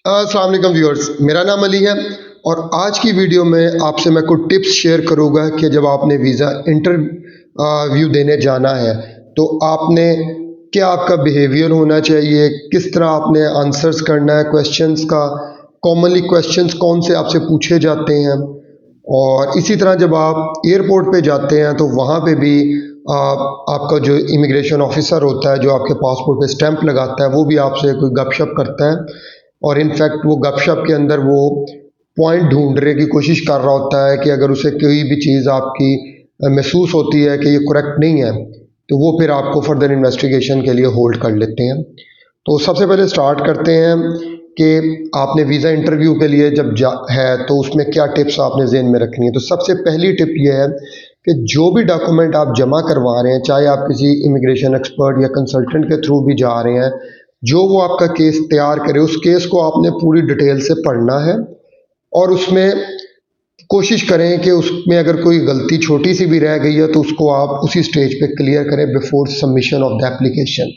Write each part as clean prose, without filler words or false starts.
अस्सलाम वालेकुम व्यूअर्स, मेरा नाम अली है और आज की वीडियो में आपसे मैं कुछ टिप्स शेयर करूँगा कि जब आपने वीज़ा इंटरव्यू देने जाना है तो आपने क्या आपका बिहेवियर होना चाहिए, किस तरह आपने आंसर्स करना है क्वेश्चंस का, कॉमनली क्वेश्चंस कौन से आपसे पूछे जाते हैं। और इसी तरह जब आप एयरपोर्ट पे जाते हैं तो वहाँ पे भी आ, आपका जो इमिग्रेशन ऑफिसर होता है जो आपके पासपोर्ट पे स्टैंप लगाता है वो भी आपसे कोई गपशप करता है और इनफैक्ट वो गपशप के अंदर वो पॉइंट ढूंढने की कोशिश कर रहा होता है कि अगर उसे कोई भी चीज़ आपकी महसूस होती है कि ये करेक्ट नहीं है तो वो फिर आपको फर्दर इन्वेस्टिगेशन के लिए होल्ड कर लेते हैं। तो सबसे पहले स्टार्ट करते हैं कि आपने वीज़ा इंटरव्यू के लिए जब जा है तो उसमें क्या टिप्स आपने ज़हन में रखनी है। तो सबसे पहली टिप ये है कि जो भी डॉक्यूमेंट आप जमा करवा रहे हैं, चाहे आप किसी इमिग्रेशन एक्सपर्ट या कंसल्टेंट के थ्रू भी जा रहे हैं, जो वो आपका केस तैयार करे उस केस को आपने पूरी डिटेल से पढ़ना है और उसमें कोशिश करें कि उसमें अगर कोई गलती छोटी सी भी रह गई है तो उसको आप उसी स्टेज पे क्लियर करें before submission of the application.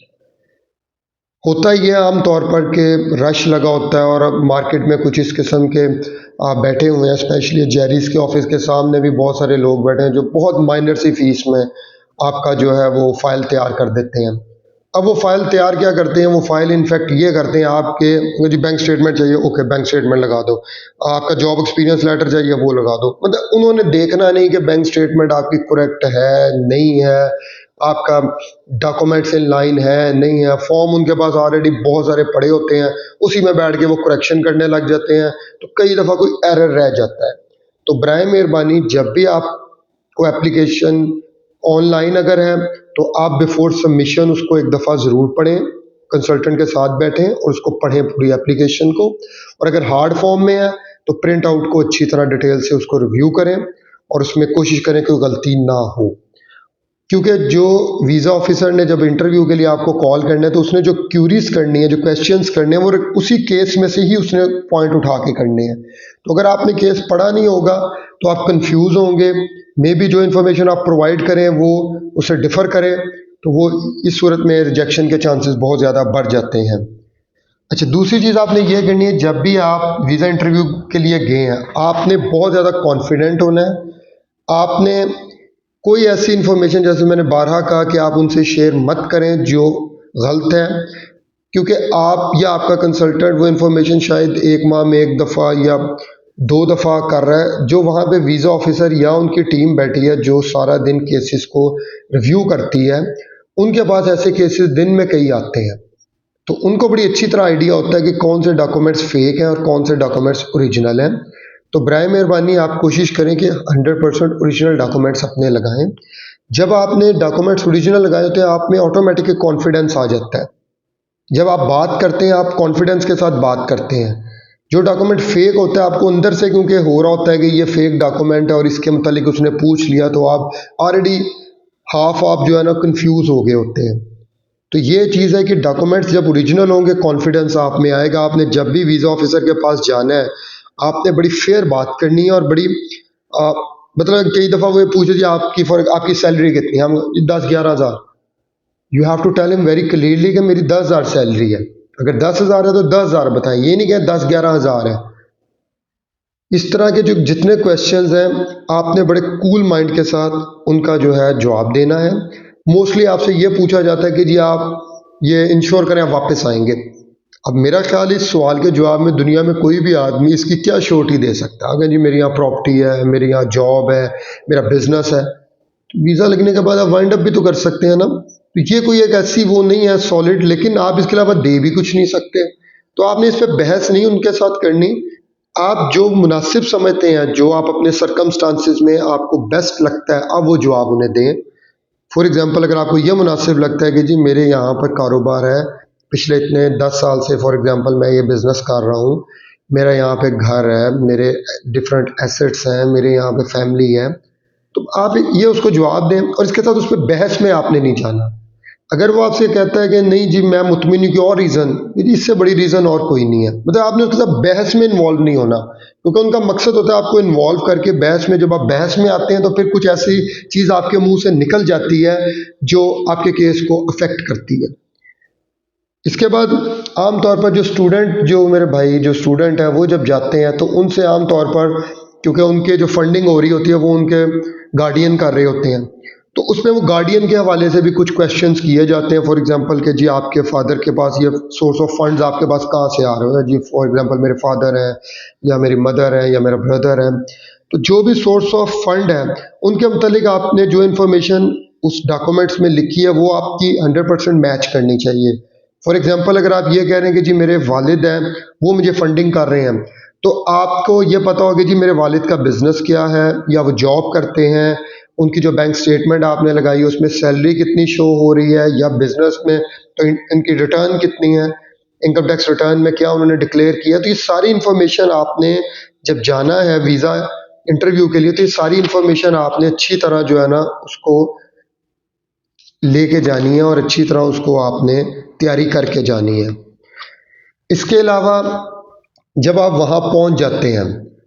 होता ही है आम तौर पर कि रश लगा होता है और अब मार्केट में कुछ इस किस्म के बैठे हुए हैं, स्पेशली जेरीज के ऑफिस के सामने भी बहुत सारे लोग बैठे हैं जो बहुत माइनर सी फीस में आपका जो है वो फ़ाइल तैयार कर देते हैं। अब वो फ़ाइल तैयार क्या करते हैं, वो फ़ाइल इनफैक्ट ये करते हैं आपके मुझे बैंक स्टेटमेंट चाहिए, ओके बैंक स्टेटमेंट लगा दो, आपका जॉब एक्सपीरियंस लेटर चाहिए वो लगा दो। मतलब उन्होंने देखना नहीं कि बैंक स्टेटमेंट आपकी करेक्ट है नहीं है, आपका डॉक्यूमेंट्स इन लाइन है नहीं है, फॉर्म उनके पास ऑलरेडी बहुत सारे पड़े होते हैं, उसी में बैठ के वो करेक्शन करने लग जाते हैं, तो कई दफ़ा कोई एरर रह जाता है। तो बराए मेहरबानी जब भी आपको एप्लीकेशन ऑनलाइन अगर है तो आप बिफोर सबमिशन उसको एक दफ़ा ज़रूर पढ़ें, कंसल्टेंट के साथ बैठें और उसको पढ़ें पूरी एप्लीकेशन को। और अगर हार्ड फॉर्म में है तो प्रिंट आउट को अच्छी तरह डिटेल से उसको रिव्यू करें और उसमें कोशिश करें कि कोई गलती ना हो। क्योंकि जो वीज़ा ऑफिसर ने जब इंटरव्यू के लिए आपको कॉल करना है तो उसने जो क्यूरीज करनी है, जो क्वेश्चंस करने हैं, वो उसी केस में से ही उसने पॉइंट उठा के करने हैं। तो अगर आपने केस पढ़ा नहीं होगा तो आप कंफ्यूज होंगे, मे बी जो इन्फॉर्मेशन आप प्रोवाइड करें वो उससे डिफ़र करे, तो वो इस सूरत में रिजेक्शन के चांसेस बहुत ज़्यादा बढ़ जाते हैं। अच्छा, दूसरी चीज़ आपने ये करनी है, जब भी आप वीज़ा इंटरव्यू के लिए गए हैं आपने बहुत ज़्यादा कॉन्फिडेंट होना है। आपने कोई ऐसी इन्फॉर्मेशन, जैसे मैंने बारहा कहा, कि आप उनसे शेयर मत करें जो गलत है, क्योंकि आप या आपका कंसल्टेंट वो इन्फॉर्मेशन शायद एक माह में एक दफ़ा या दो दफ़ा कर रहा है। जो वहाँ पे वीज़ा ऑफिसर या उनकी टीम बैठी है जो सारा दिन केसेस को रिव्यू करती है, उनके पास ऐसे केसेस दिन में कई आते हैं, तो उनको बड़ी अच्छी तरह आइडिया होता है कि कौन से डॉक्यूमेंट्स फेक हैं और कौन से डॉक्यूमेंट्स ओरिजिनल हैं। तो बराए मेहरबानी आप कोशिश करें कि 100% ओरिजिनल डॉक्यूमेंट्स अपने लगाएं। जब आपने डॉक्यूमेंट्स ओरिजिनल लगाए होते हैं आप में ऑटोमेटिक कॉन्फिडेंस आ जाता है। जब आप बात करते हैं आप कॉन्फिडेंस के साथ बात करते हैं। जो डॉक्यूमेंट फेक होता है आपको अंदर से क्योंकि हो रहा होता है कि ये फेक डॉक्यूमेंट है और इसके मतलब उसने पूछ लिया, तो आप ऑलरेडी हाफ आप जो है ना कंफ्यूज हो गए होते हैं। तो ये चीज़ है कि डॉक्यूमेंट्स जब ओरिजिनल होंगे कॉन्फिडेंस आप में आएगा। आपने जब भी वीज़ा ऑफिसर के पास जाना है आपने बड़ी फेयर बात करनी है और बड़ी आ, मतलब कई दफ़ा वो पूछे जी आपकी सैलरी कितनी है, हम 10-11 हज़ार। You have to tell him very clearly कि मेरी 10,000 सैलरी है। अगर 10,000 है तो 10,000 बताएं, ये नहीं कि 10-11 हज़ार है। इस तरह के जो जितने क्वेश्चंस हैं आपने बड़े कूल माइंड के साथ उनका जो है जवाब देना है। मोस्टली आपसे ये पूछा जाता है कि जी आप ये इंश्योर करें आप वापस आएंगे। अब मेरा ख्याल इस सवाल के जवाब में दुनिया में कोई भी आदमी इसकी क्या श्योरिटी दे सकता है। अगर जी मेरी यहाँ प्रॉपर्टी है, मेरी यहाँ जॉब है, मेरा बिजनेस है, तो वीज़ा लगने के बाद आप वाइंड अप भी तो कर सकते हैं ना। तो ये कोई एक ऐसी वो नहीं है सॉलिड, लेकिन आप इसके अलावा दे भी कुछ नहीं सकते। तो आपने इस पर बहस नहीं उनके साथ करनी। आप जो मुनासिब समझते हैं, जो आप अपने सरकमस्टांसिस में आपको बेस्ट लगता है, आप वो जवाब उन्हें दें। फॉर एग्जांपल अगर आपको ये मुनासिब लगता है कि जी मेरे यहाँ पर कारोबार है, पिछले इतने 10 साल से फॉर एग्जांपल मैं ये बिज़नेस कर रहा हूँ, मेरा यहाँ पे घर है, मेरे डिफरेंट एसेट्स हैं, मेरे यहाँ पे फैमिली है, तो आप ये उसको जवाब दें और इसके साथ उस पर बहस में आपने नहीं जाना। अगर वो आपसे कहता है कि नहीं जी मैं मुतमिन हूँ कि और रीज़न, इससे बड़ी रीज़न और कोई नहीं है, मतलब आपने उसके साथ बहस में इन्वॉल्व नहीं होना, क्योंकि उनका मकसद होता है आपको इन्वॉल्व करके बहस में। जब आप बहस में आते हैं तो फिर कुछ ऐसी चीज़ आपके मुंह से निकल जाती है जो आपके केस को अफेक्ट करती है। इसके बाद आम तौर पर जो मेरे भाई जो स्टूडेंट हैं वो जब जाते हैं तो उनसे आम तौर पर, क्योंकि उनके जो फंडिंग हो रही होती है वो उनके गार्डियन कर रहे होते हैं, तो उसमें वो गार्डियन के हवाले से भी कुछ क्वेश्चंस किए जाते हैं। फॉर एग्जांपल कि जी आपके फादर के पास ये सोर्स ऑफ फंड्स आपके पास कहाँ से आ रहे हैं, जी फॉर एग्जांपल मेरे फादर हैं या मेरी मदर है या मेरा ब्रदर है, तो जो भी सोर्स ऑफ फंड है उनके मतलब आपने जो इन्फॉर्मेशन उस डॉक्यूमेंट्स में लिखी है वो आपकी 100% मैच करनी चाहिए। फॉर एग्जांपल अगर आप ये कह रहे हैं कि जी मेरे वालिद हैं वो मुझे फंडिंग कर रहे हैं, तो आपको ये पता होगा जी मेरे वालिद का बिज़नेस क्या है या वो जॉब करते हैं, उनकी जो बैंक स्टेटमेंट आपने लगाई है उसमें सैलरी कितनी शो हो रही है या बिज़नेस में तो इनकी रिटर्न कितनी है, इनकम टैक्स रिटर्न में क्या उन्होंने डिक्लेयर किया। तो ये सारी इन्फॉर्मेशन आपने जब जाना है वीज़ा इंटरव्यू के लिए, तो ये सारी इन्फॉर्मेशन आपने अच्छी तरह जो है ना उसको लेके जानी है और अच्छी तरह उसको आपने तैयारी करके जानी है। इसके अलावा जब आप वहाँ पहुँच जाते हैं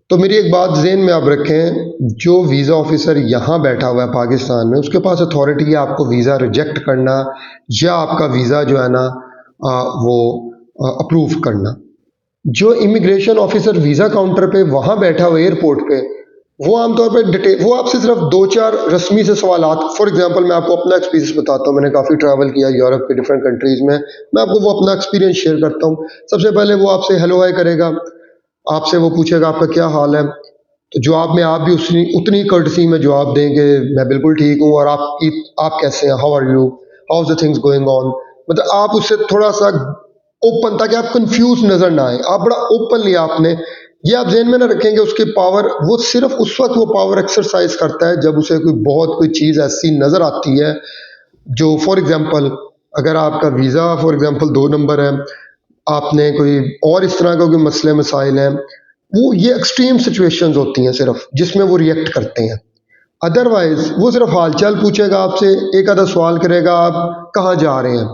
तो मेरी एक बात ज़हन में आप रखें, जो वीज़ा ऑफिसर यहाँ बैठा हुआ है पाकिस्तान में उसके पास अथॉरिटी है आपको वीज़ा रिजेक्ट करना या आपका वीज़ा जो है ना वो अप्रूव करना। जो इमिग्रेशन ऑफिसर वीज़ा काउंटर पे वहाँ बैठा हुआ एयरपोर्ट पे, वो आमतौर पर वो आपसे सिर्फ 2-4 रस्मी से सवालात, फॉर एग्जांपल मैं आपको अपना एक्सपीरियंस बताता हूँ, मैंने काफ़ी ट्रैवल किया यूरोप के डिफरेंट कंट्रीज़ में, मैं आपको वो अपना एक्सपीरियंस शेयर करता हूँ। सबसे पहले वो आपसे हेलो हाय करेगा, आपसे वो पूछेगा आपका क्या हाल है, तो जवाब में आप भी उतनी कर्टसी में जवाब देंगे मैं बिल्कुल ठीक हूँ, और आप कैसे हैं, how are you, how the things going on. मतलब आप उससे थोड़ा सा ओपन, ताकि आप कंफ्यूज नजर ना आए, आप बड़ा ओपनली आपने ये आप ज़हन में ना रखेंगे उसकी पावर, वो सिर्फ उस वक्त वो पावर एक्सरसाइज करता है जब उसे कोई चीज़ ऐसी नज़र आती है जो फॉर एग्जांपल अगर आपका वीज़ा फॉर एग्जांपल 2 नंबर है, आपने कोई और इस तरह का कोई मसले मसाइल हैं, वो ये एक्सट्रीम सिचुएशंस होती हैं सिर्फ जिसमें वो रिएक्ट करते हैं। अदरवाइज वो सिर्फ हालचाल पूछेगा आपसे, एक आधा सवाल करेगा आप कहाँ जा रहे हैं,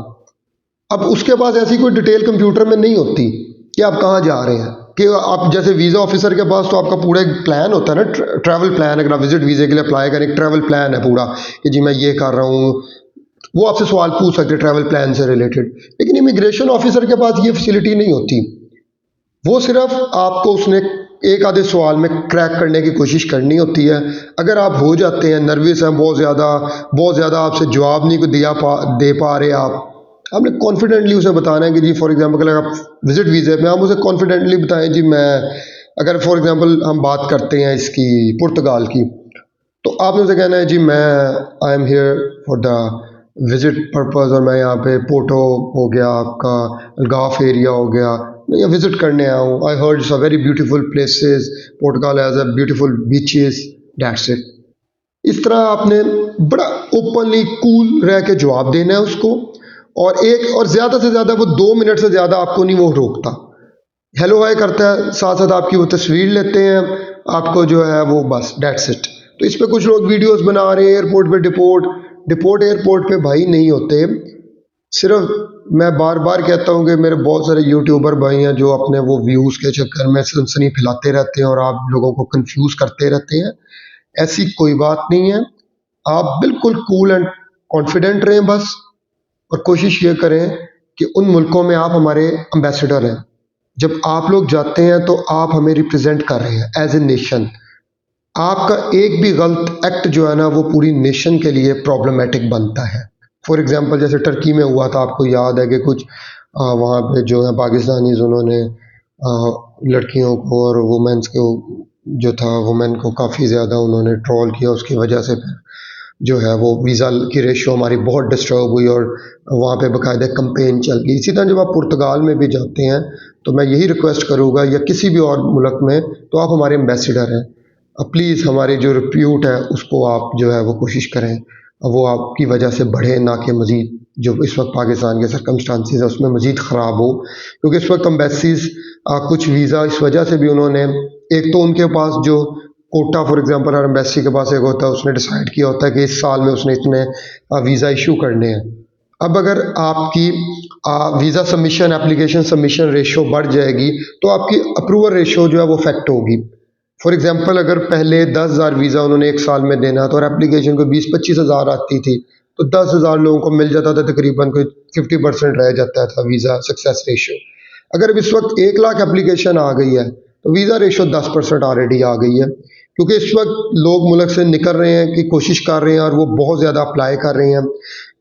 अब उसके पास ऐसी कोई डिटेल कंप्यूटर में नहीं होती कि आप कहाँ जा रहे हैं, कि आप जैसे वीज़ा ऑफिसर के पास तो आपका पूरा एक प्लान होता है ना, ट्रैवल प्लान, अगर आप विजिट वीज़े के लिए अप्लाई करें एक ट्रैवल प्लान है पूरा कि जी मैं ये कर रहा हूँ, वो आपसे सवाल पूछ सकते हैं ट्रैवल प्लान से रिलेटेड। लेकिन इमिग्रेशन ऑफिसर के पास ये फैसिलिटी नहीं होती, वो सिर्फ आपको उसने एक आधे सवाल में क्रैक करने की कोशिश करनी होती है। अगर आप हो जाते हैं नर्वस हैं बहुत ज़्यादा आपसे जवाब नहीं को दे पा रहे, आपने कॉन्फिडेंटली उसे बताना है कि जी फॉर एग्जांपल अगर आप विजिट वीज़े में, आप उसे कॉन्फिडेंटली बताएं जी मैं, अगर फॉर एग्जांपल हम बात करते हैं इसकी पुर्तगाल की, तो आपने उसे कहना है जी मैं I am here for the visit purpose, और मैं यहाँ पे पोर्टो हो गया, आपका अल्गाफ एरिया हो गया, मैं यहाँ विजिट करने आया हूँ, I heard it's a very beautiful places, Portugal has a beautiful beaches, that's it. इस तरह आपने बड़ा ओपनली कूल रह के जवाब देना है उसको, और ज़्यादा से ज़्यादा वो 2 मिनट से ज़्यादा आपको नहीं वो रोकता, हेलो हाय करता है, साथ साथ आपकी वो तस्वीर लेते हैं, आपको जो है वो बस दैट्स इट। तो इस पे कुछ लोग वीडियोस बना रहे हैं एयरपोर्ट पे, डिपोर्ट एयरपोर्ट पे भाई नहीं होते। सिर्फ मैं बार बार कहता हूँ कि मेरे बहुत सारे यूट्यूबर भाई हैं जो अपने वो व्यूज़ के चक्कर में सनसनी फैलाते रहते हैं और आप लोगों को कंफ्यूज करते रहते हैं। ऐसी कोई बात नहीं है, आप बिल्कुल कूल एंड कॉन्फिडेंट रहें बस, और कोशिश ये करें कि उन मुल्कों में आप हमारे एम्बेसडर हैं, जब आप लोग जाते हैं तो आप हमें रिप्रेजेंट कर रहे हैं एज ए नेशन, आपका एक भी गलत एक्ट जो है ना वो पूरी नेशन के लिए प्रॉब्लमेटिक बनता है। फॉर एग्जांपल जैसे टर्की में हुआ था, आपको याद है कि कुछ वहाँ पे जो है पाकिस्तानीज़ उन्होंने लड़कियों को और वुमेन्स को जो था वुमेन को काफ़ी ज़्यादा उन्होंने ट्रोल किया, उसकी वजह से फिर जो है वो वीज़ा की रेशो हमारी बहुत डिस्टर्ब हुई और वहाँ पे बाकायदा कैंपेन चल गई। इसी तरह जब आप पुर्तगाल में भी जाते हैं तो मैं यही रिक्वेस्ट करूँगा, या किसी भी और मुल्क में, तो आप हमारे एम्बेसडर हैं, प्लीज़ हमारी जो रिप्यूट है उसको आप जो है वो कोशिश करें वो आपकी वजह से बढ़े, ना कि मज़ीद जो इस वक्त पाकिस्तान के सर्कमस्टांसिस है उसमें मज़ीद ख़राब हो। क्योंकि इस वक्त एम्बेसीज़ कुछ वीज़ा इस वजह से भी उन्होंने, एक तो उनके पास जो Kota for example her embassy के पास एक होता है, उसने डिसाइड किया होता है कि इस साल में उसने इतने वीज़ा इशू करने हैं। अब अगर आपकी visa submission application submission ratio बढ़ जाएगी तो आपकी अप्रूवल रेशो जो है वो अफेक्ट होगी। फॉर एग्जांपल अगर पहले 10,000 वीज़ा उन्होंने एक साल में देना था और एप्लीकेशन को 20-25 हज़ार आती थी, तो 10,000 लोगों को मिल जाता था, तकरीबन कोई 50% रह जाता था वीज़ा सक्सेस रेशियो। अगर इस वक्त 1 लाख एप्लीकेशन आ गई है तो वीज़ा रेशियो 10% ऑलरेडी आ गई है, क्योंकि इस वक्त लोग मुल्क से निकल रहे हैं कि कोशिश कर रहे हैं और वो बहुत ज़्यादा अप्लाई कर रहे हैं,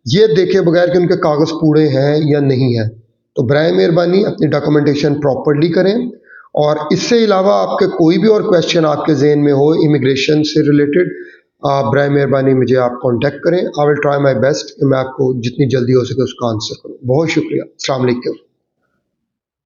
ये देखे बगैर कि उनके कागज़ पूरे हैं या नहीं है। तो बराए मेहरबानी अपनी डॉक्यूमेंटेशन प्रॉपर्ली करें। और इससे अलावा आपके कोई भी और क्वेश्चन आपके जहन में हो इमिग्रेशन से रिलेटेड, आप बराए मेहरबानी मुझे आप कांटेक्ट करें। I will try my best कि मैं आपको जितनी जल्दी हो सके उसका आंसर करूँ। बहुत शुक्रिया। अस्सलाम वालेकुम।